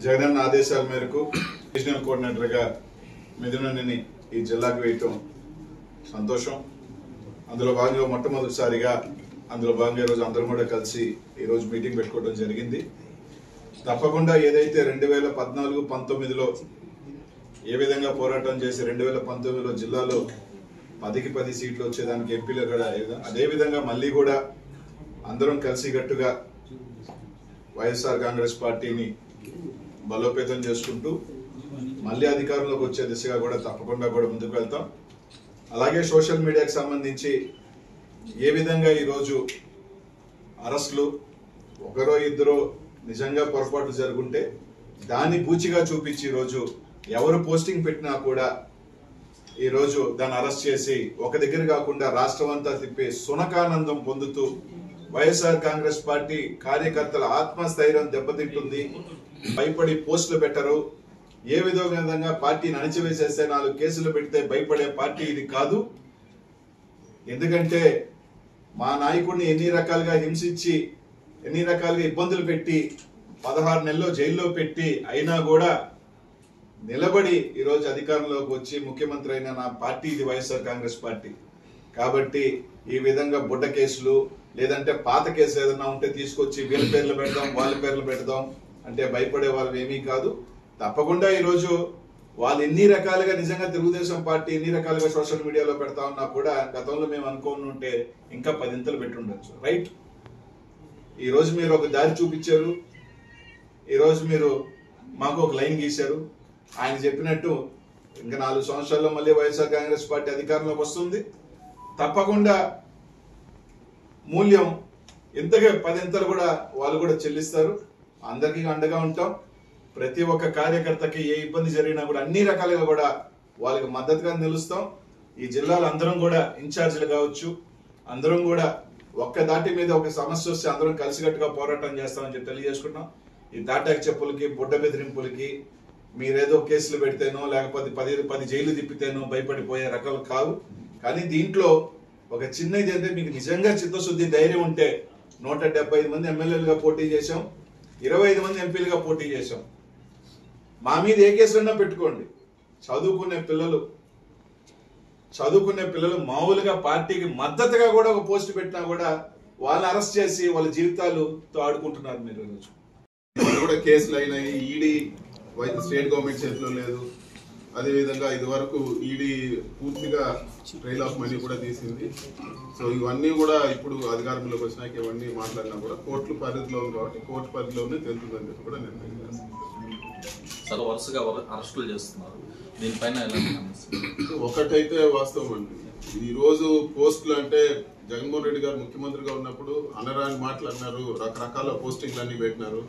జగనన్న ఆదేశాల మేరకు రీజనల్ కోఆర్డినేటర్గా మిథునని ఈ జిల్లాకు వేయటం సంతోషం. అందులో భాగంగా మొట్టమొదటిసారిగా ఈరోజు అందరం కూడా కలిసి ఈరోజు మీటింగ్ పెట్టుకోవడం జరిగింది. తప్పకుండా ఏదైతే 2014-19లో ఏ విధంగా పోరాటం చేసి 2019లో జిల్లాలో 10కి 10 సీట్లు వచ్చేదానికి ఎంపీలు కూడా అదేవిధంగా మళ్ళీ కూడా అందరం కలిసికట్టుగా వైఎస్ఆర్ కాంగ్రెస్ పార్టీని బలోపేతం చేసుకుంటూ మళ్ళీ అధికారంలోకి వచ్చే దిశగా కూడా తప్పకుండా కూడా ముందుకు వెళ్తాం. అలాగే సోషల్ మీడియాకి సంబంధించి ఏ విధంగా ఈరోజు అరెస్టులు ఒకరో ఇద్దరో నిజంగా పొరపాట్లు జరుగుంటే దాన్ని పూచిగా చూపించి ఈరోజు ఎవరు పోస్టింగ్ పెట్టినా కూడా ఈరోజు దాన్ని అరెస్ట్ చేసి ఒక దగ్గర కాకుండా రాష్ట్రం అంతా తిప్పి సునకానందం పొందుతూ వైఎస్ఆర్ కాంగ్రెస్ పార్టీ కార్యకర్తల ఆత్మస్థైర్యం దెబ్బతింటుంది. భయపడి పోస్టులు పెట్టరు. ఏ విధంగా పార్టీని అణిచివేసేస్తే 4 కేసులు పెడితే భయపడే పార్టీ ఇది కాదు. ఎందుకంటే మా నాయకుడిని ఎన్ని రకాలుగా హింసించి ఎన్ని రకాలుగా ఇబ్బందులు పెట్టి 16 నెలల్లో జైల్లో పెట్టి అయినా కూడా నిలబడి ఈరోజు అధికారంలోకి వచ్చి ముఖ్యమంత్రి అయిన నా పార్టీ ఇది వైఎస్ఆర్ కాంగ్రెస్ పార్టీ. కాబట్టి ఈ విధంగా బుడ్డ కేసులు లేదంటే పాత కేసులు ఏదైనా ఉంటే తీసుకొచ్చి వీళ్ళ పేర్లు పెడదాం వాళ్ళ పేర్లు పెడదాం అంటే భయపడే వాళ్ళు ఏమీ కాదు. తప్పకుండా ఈరోజు వాళ్ళు ఎన్ని రకాలుగా నిజంగా తెలుగుదేశం పార్టీ ఎన్ని రకాలుగా సోషల్ మీడియాలో పెడతా ఉన్నా కూడా గతంలో మేము అనుకోని ఉంటే ఇంకా 10 పెట్టి ఉండొచ్చు. రైట్, ఈరోజు మీరు ఒక దారి చూపించారు. ఈరోజు మీరు మాకు ఒక లైన్ గీశారు. ఆయన చెప్పినట్టు ఇంకా 4 సంవత్సరాల్లో మళ్ళీ వైఎస్ఆర్ కాంగ్రెస్ పార్టీ అధికారంలోకి వస్తుంది. తప్పకుండా మూల్యం ఇంతగా 10 కూడా వాళ్ళు కూడా చెల్లిస్తారు. అందరికీ అండగా ఉంటాం. ప్రతి ఒక్క కార్యకర్తకి ఏ ఇబ్బంది జరిగినా కూడా అన్ని రకాలుగా కూడా వాళ్ళకి మద్దతుగా నిలుస్తాం. ఈ జిల్లాలో అందరం కూడా ఇన్ఛార్జీలు కావచ్చు, అందరం కూడా ఒక్క దాటి మీద ఒక సమస్య వస్తే అందరం కలిసికట్టుగా పోరాటం చేస్తామని చెప్పి తెలియజేసుకుంటాం. ఈ తాటాకు చెప్పులకి బుడ్డ బెదిరింపులకి మీరేదో కేసులు పెడితేనో లేకపోతే 10 జైలు తిప్పితేనో భయపడిపోయే రకాలు కావు. కానీ దీంట్లో ఒక చిన్నది అంటే మీకు నిజంగా చిత్తశుద్ధి ధైర్యం ఉంటే 175 మంది ఎమ్మెల్యేలుగా పోటీ చేశాం, 25 మంది ఎంపీలుగా పోటీ చేశాం. మా మీద ఏ కేసులన్నా పెట్టుకోండి. చదువుకునే పిల్లలు మామూలుగా పార్టీకి మద్దతుగా కూడా ఒక పోస్ట్ పెట్టినా కూడా వాళ్ళని అరెస్ట్ చేసి వాళ్ళ జీవితాలతో ఆడుకుంటున్నారు. మీరు కూడా కేసులు అయినాయి. ఈడీ స్టేట్ గవర్నమెంట్ చేతిలో లేదు. అదేవిధంగా ఇది వరకు ఈడీ పూర్తిగా ట్రైల్ ఆఫ్ మనీ కూడా తీసింది. సో ఇవన్నీ కూడా ఇప్పుడు అధికారంలోకి వచ్చినాక ఇవన్నీ మాట్లాడినా కూడా కోర్టు పరిధిలో ఉంది కాబట్టి కోర్టు పరిధిలోనే తెలుస్తుందని చెప్పి కూడా నిర్ణయం చేస్తాం. వరుసగా అరెస్టులు చేస్తున్నారు. దీనిపైన ఒకటైతే వాస్తవం అండి, ఈ రోజు పోస్టులు అంటే జగన్మోహన్ రెడ్డి గారు ముఖ్యమంత్రిగా ఉన్నప్పుడు అనరాని మాట్లాడినారు, రకరకాల పోస్టింగ్లు అన్ని పెట్టినారు.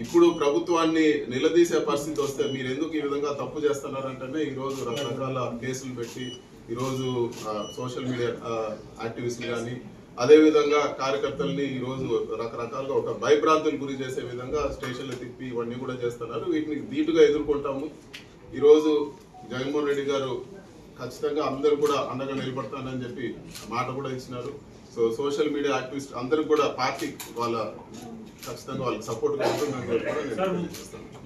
ఇప్పుడు ప్రభుత్వాన్ని నిలదీసే పరిస్థితి వస్తే మీరు ఎందుకు ఈ విధంగా తప్పు చేస్తున్నారంటేనే ఈ రోజు రకరకాల కేసులు పెట్టి ఈరోజు సోషల్ మీడియా యాక్టివిస్టులు కానీ అదేవిధంగా కార్యకర్తల్ని ఈరోజు రకరకాలుగా ఒక భయభ్రాంతులు గురి చేసే విధంగా స్టేషన్లు తిప్పి ఇవన్నీ కూడా చేస్తున్నారు. వీటిని ధీటుగా ఎదుర్కొంటాము. ఈరోజు జగన్మోహన్ రెడ్డి గారు ఖచ్చితంగా అందరూ కూడా అండగా నిలబడతానని చెప్పి మాట కూడా ఇచ్చినారు. సో సోషల్ మీడియా యాక్టివిస్ట్ అందరూ కూడా పార్టీ వాళ్ళ ఖచ్చితంగా వాళ్ళకి సపోర్ట్ గా ఉంటుందని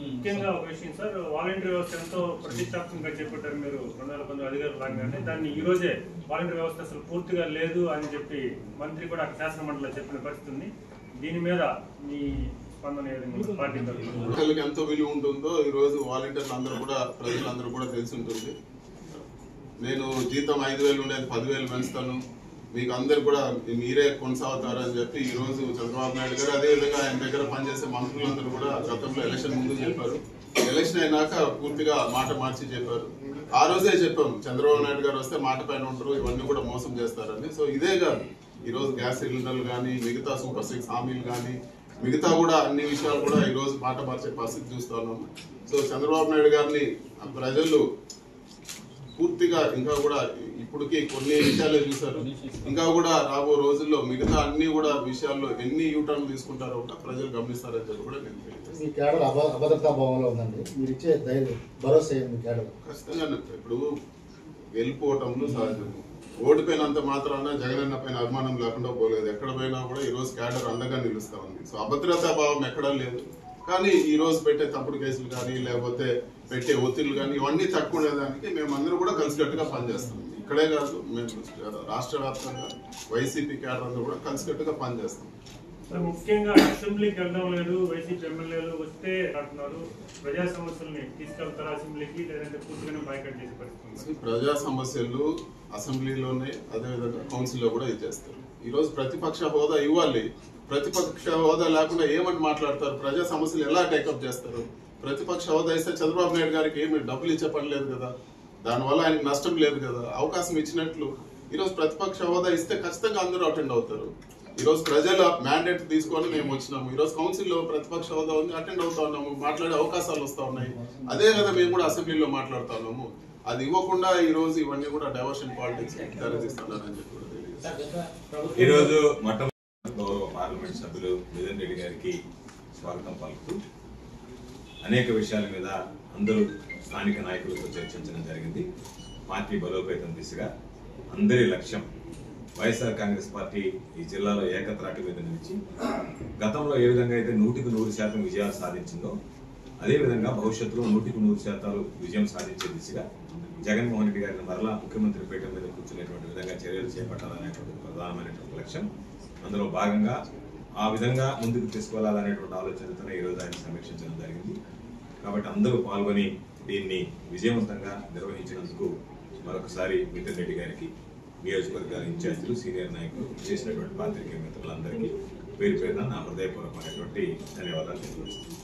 ముఖ్యంగా ఒక విషయం సార్, వాలంటీర్ వ్యవస్థ ఎంతో ప్రతిష్టాత్మకంగా చేపట్టారు మీరు 2019 అధికారులు రాగానే. దాన్ని ఈ రోజే వాలంటీర్ వ్యవస్థ అసలు పూర్తిగా లేదు అని చెప్పి మంత్రి కూడా శాసన మండలిలో చెప్పిన పరిస్థితి ఉంది. దీని మీద మీ స్పందన పార్టీ ఎంతో విలువ ఉంటుందో ఈ రోజు వాలంటీర్లు అందరూ కూడా ప్రజలందరూ కూడా తెలిసి ఉంటుంది. నేను జీతం 5,000 ఉండేది 10,000 పెంచుతాను, మీకు అందరు కూడా మీరే కొనసాగుతారు అని చెప్పి ఈ రోజు చంద్రబాబు నాయుడు గారు అదేవిధంగా ఆయన దగ్గర పనిచేసే మంత్రులందరూ కూడా గతంలో ఎలక్షన్ ముందు చెప్పారు. ఎలక్షన్ అయినాక పూర్తిగా మాట మార్చి చెప్పారు. ఆ రోజే చెప్పాం చంద్రబాబు నాయుడు గారు వస్తే మాట పైన ఉంటారు, ఇవన్నీ కూడా మోసం చేస్తారని. సో ఇదే కాదు, ఈ రోజు గ్యాస్ సిలిండర్లు కానీ మిగతా సూపర్ 6 హామీలు కానీ మిగతా కూడా అన్ని విషయాలు కూడా ఈ రోజు మాట మార్చే పరిస్థితి చూస్తా ఉన్నాము. సో చంద్రబాబు నాయుడు గారిని ప్రజలు పూర్తిగా ఇంకా కూడా ఇప్పటికి కొన్ని విషయాలే చూశారు. ఇంకా కూడా రాబో రోజుల్లో మిగతా అన్ని కూడా విషయాల్లో ఎన్ని యూటర్న్లు తీసుకుంటారో కూడా ప్రజలు గమనిస్తారని చెప్పి కూడా నేను ఖచ్చితంగా. ఇప్పుడు గెలుపోవటంలో సహజం. ఓడిపోయినంత మాత్రాన జగనన్న పైన అభిమానం లేకుండా పోలేదు. ఎక్కడ పోయినా కూడా ఈ రోజు క్యాడర్ అండగా నిలుస్తా ఉంది. సో అభద్రతా భావం ఎక్కడా లేదు. కానీ ఈ రోజు పెట్టే తప్పుడు కేసులు కానీ లేకపోతే పెట్టే ఒత్తిళ్లు కానీ ఇవన్నీ తక్కువ ఉండేదానికి మేమందరం కూడా కలిసికట్టుగా పనిచేస్తాం. ఇక్కడే కాదు, మేము రాష్ట్ర వ్యాప్తంగా వైసీపీ క్యాడర్ అందరూ కూడా కలిసికట్టుగా పనిచేస్తాం. ముఖ్యంగా అసెంబ్లీకి వెళ్ళడం లేదు, వైసీపీ ఎమ్మెల్యేలు వస్తే అంటున్నారు. ప్రజా సమస్యల్ని తీసుకెళ్తారు అసెంబ్లీకి, లేదంటే పూర్తిగానే బాయ్కాట్ చేసే పరిస్థితి. ప్రజా సమస్యలు అసెంబ్లీలోనే అదేవిధంగా కౌన్సిల్లో కూడా ఇచ్చేస్తారు. ఈరోజు ప్రతిపక్ష హోదా ఇవ్వాలి. ప్రతిపక్ష హోదా లేకుండా ఏమని మాట్లాడతారు? ప్రజా సమస్యలు ఎలా టేకప్ చేస్తారు? ప్రతిపక్ష హోదా ఇస్తే చంద్రబాబు నాయుడు గారికి ఏమి డబ్బులు ఇచ్చే పని లేదు కదా, దానివల్ల ఆయనకు నష్టం లేదు కదా. అవకాశం ఇచ్చినట్లు ఈరోజు ప్రతిపక్ష హోదా ఇస్తే ఖచ్చితంగా అందరూ అటెండ్ అవుతారు. ఈరోజు ప్రజల మ్యాండేట్ తీసుకొని మేము వచ్చినాము. ఈరోజు కౌన్సిల్లో ప్రతిపక్ష హోదా ఉంది, అటెండ్ అవుతా ఉన్నాము, మాట్లాడే అవకాశాలు వస్తూ ఉన్నాయి. అదే కదా మేము కూడా అసెంబ్లీలో మాట్లాడుతా ఉన్నాము. అది ఇవ్వకుండా ఈ రోజు ఇవన్నీ కూడా డైవర్షన్ పాలిటిక్స్ తెరదీస్తున్నారని చెప్పి కూడా తెలియదు. ఈరోజు మొట్టమొదటి గౌరవ పార్లమెంట్ సభ్యులు మిథున్ రెడ్డి గారికి స్వాగతం పలుకుతూ అనేక విషయాల మీద అందరూ స్థానిక నాయకులతో చర్చించడం జరిగింది. పార్టీ బలోపేతం దిశగా అందరి లక్ష్యం వైఎస్ఆర్ కాంగ్రెస్ పార్టీ ఈ జిల్లాలో ఏకత్రాటి మీద నిలిచి గతంలో ఏ విధంగా అయితే 100% విజయాలు సాధించిందో అదేవిధంగా భవిష్యత్తులో 100% విజయం సాధించే దిశగా జగన్మోహన్ రెడ్డి గారిని మరలా ముఖ్యమంత్రి పీఠం మీద కూర్చునేటువంటి విధంగా చర్యలు చేపట్టాలనేటువంటి ప్రధానమైనటువంటి లక్ష్యం. అందులో భాగంగా ఆ విధంగా ముందుకు తీసుకెళ్లాలనేటువంటి ఆలోచనతోనే ఈరోజు ఆయన సమీక్షించడం జరిగింది. కాబట్టి అందరూ పాల్గొని దీన్ని విజయవంతంగా నిర్వహించినందుకు మరొకసారి మిథున్ రెడ్డి గారికి, నియోజకవర్గాల ఇన్ఛార్జీలు, సీనియర్ నాయకులు, చేసినటువంటి పాత్రికేయ మిత్రులందరికీ పేరు పేరున నా హృదయపూర్వకమైనటువంటి ధన్యవాదాలు తెలియజేస్తున్నాను.